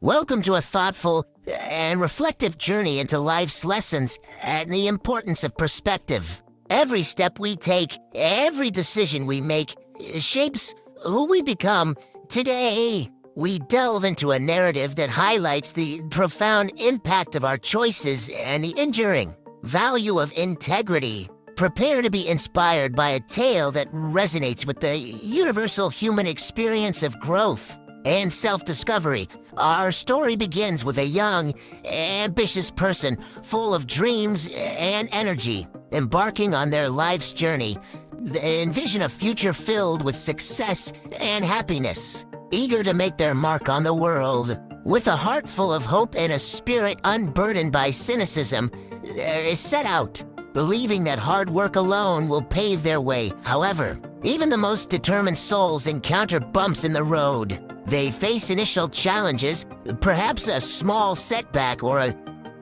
Welcome to a thoughtful and reflective journey into life's lessons and the importance of perspective. Every step we take, every decision we make, shapes who we become. Today, we delve into a narrative that highlights the profound impact of our choices and the enduring value of integrity. Prepare to be inspired by a tale that resonates with the universal human experience of growth and self-discovery. Our story begins with a young, ambitious person full of dreams and energy, embarking on their life's journey. They envision a future filled with success and happiness, eager to make their mark on the world. With a heart full of hope and a spirit unburdened by cynicism, they set out, believing that hard work alone will pave their way. However, even the most determined souls encounter bumps in the road. They face initial challenges, perhaps a small setback or a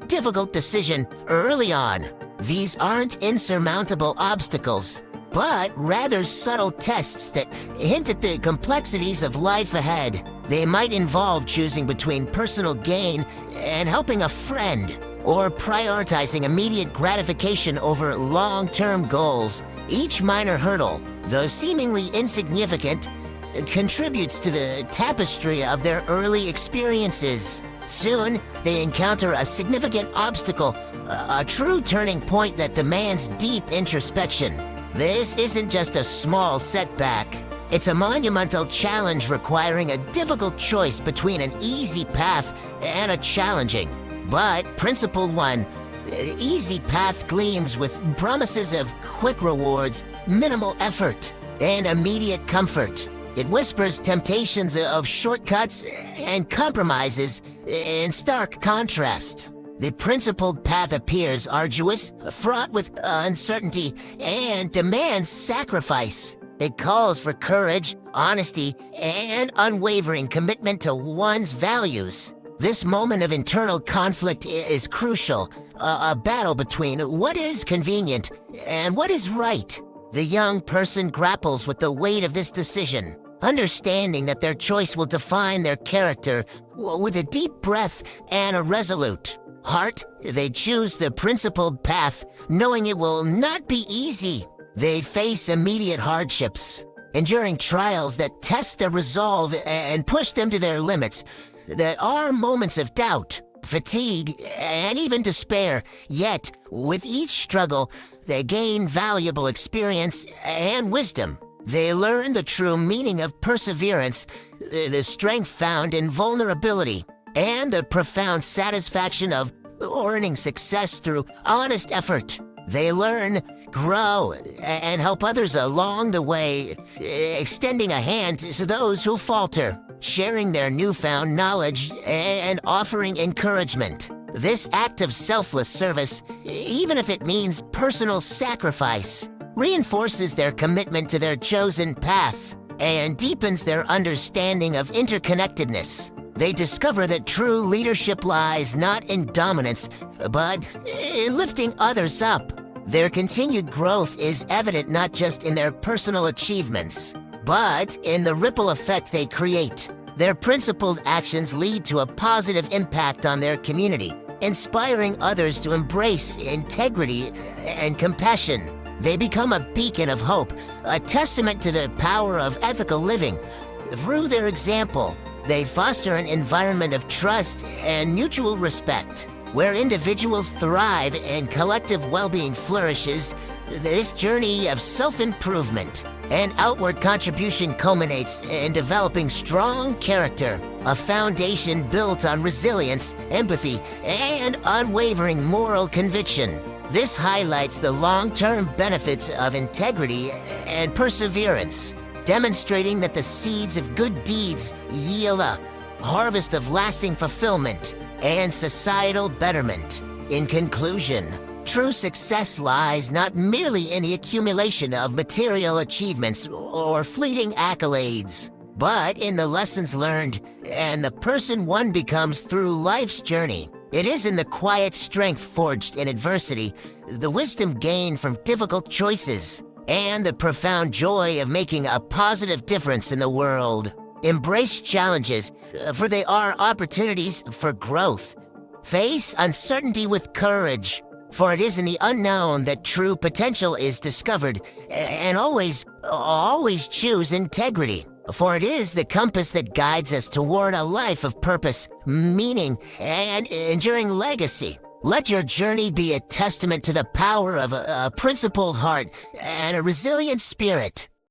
difficult decision early on. These aren't insurmountable obstacles, but rather subtle tests that hint at the complexities of life ahead. They might involve choosing between personal gain and helping a friend, or prioritizing immediate gratification over long-term goals. Each minor hurdle, though seemingly insignificant, contributes to the tapestry of their early experiences. Soon, they encounter a significant obstacle, a true turning point that demands deep introspection. This isn't just a small setback. It's a monumental challenge requiring a difficult choice between an easy path and a challenging but principled one. The easy path gleams with promises of quick rewards, minimal effort, and immediate comfort. It whispers temptations of shortcuts and compromises in stark contrast. The principled path appears arduous, fraught with uncertainty, and demands sacrifice. It calls for courage, honesty, and unwavering commitment to one's values. This moment of internal conflict is crucial, a battle between what is convenient and what is right. The young person grapples with the weight of this decision, understanding that their choice will define their character. With a deep breath and a resolute heart, they choose the principled path, knowing it will not be easy. They face immediate hardships, enduring trials that test their resolve and push them to their limits. There are moments of doubt, fatigue, and even despair, yet with each struggle, they gain valuable experience and wisdom. They learn the true meaning of perseverance, the strength found in vulnerability, and the profound satisfaction of earning success through honest effort. They learn, grow, and help others along the way, extending a hand to those who falter, sharing their newfound knowledge and offering encouragement. This act of selfless service, even if it means personal sacrifice, reinforces their commitment to their chosen path and deepens their understanding of interconnectedness. They discover that true leadership lies not in dominance, but in lifting others up. Their continued growth is evident not just in their personal achievements, but in the ripple effect they create. Their principled actions lead to a positive impact on their community, inspiring others to embrace integrity and compassion. They become a beacon of hope, a testament to the power of ethical living. Through their example, they foster an environment of trust and mutual respect. Where individuals thrive and collective well-being flourishes, this journey of self-improvement and outward contribution culminates in developing strong character, a foundation built on resilience, empathy, and unwavering moral conviction. This highlights the long-term benefits of integrity and perseverance, demonstrating that the seeds of good deeds yield a harvest of lasting fulfillment and societal betterment. In conclusion, true success lies not merely in the accumulation of material achievements or fleeting accolades, but in the lessons learned and the person one becomes through life's journey. It is in the quiet strength forged in adversity, the wisdom gained from difficult choices, and the profound joy of making a positive difference in the world Embrace challenges, for they are opportunities for growth. Face uncertainty with courage, for it is in the unknown that true potential is discovered. And always choose integrity, for it is the compass that guides us toward a life of purpose, meaning, and enduring legacy. Let your journey be a testament to the power of a principled heart and a resilient spirit.